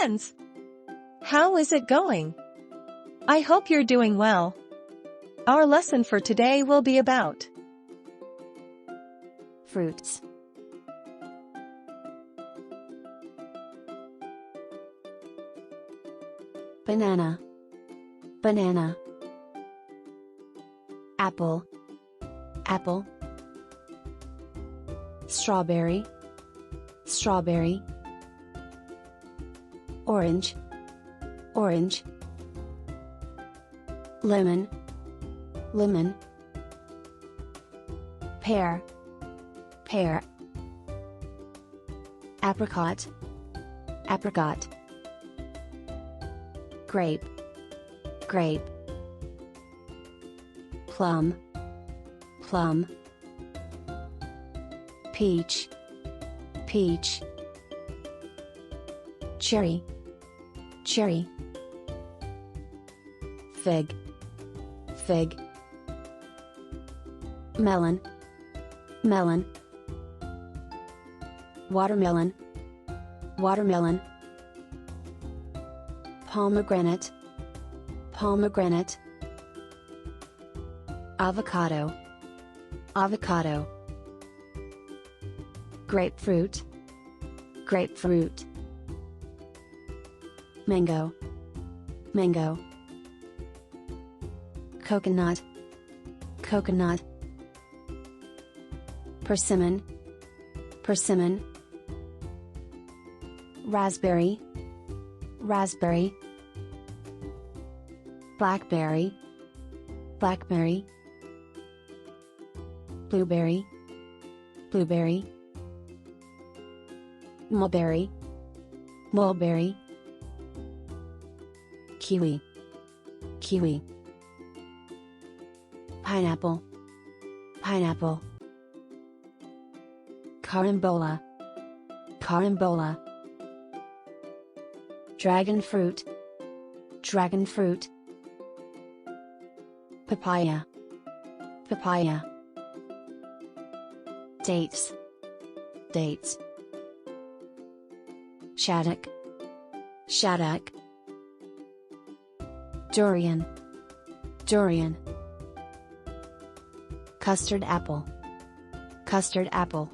friends! How is it going? I hope you're doing well. Our lesson for today will be about fruits. Banana, banana. Apple, apple. Strawberry, strawberry. Orange, orange. Lemon, lemon. Pear, pear. Apricot, apricot. Grape, grape. Plum, plum. Peach, peach. Cherry, cherry. Fig, fig. Melon, melon. Watermelon, watermelon. Pomegranate, pomegranate. Avocado, avocado. Grapefruit, grapefruit. Mango, mango. Coconut, coconut. Persimmon, persimmon. Raspberry, raspberry. Blackberry, blackberry. Blueberry, blueberry. Mulberry, mulberry. Kiwi, kiwi. Pineapple, pineapple. Carambola, carambola. Dragon fruit, dragon fruit. Papaya, papaya. Dates, dates. Shaddock, shaddock. Durian, durian. Custard apple, custard apple.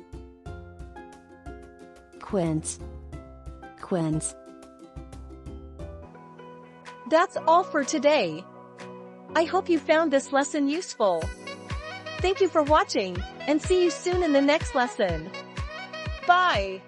Quince, quince. That's all for today. I hope you found this lesson useful. Thank you for watching, and see you soon in the next lesson. Bye!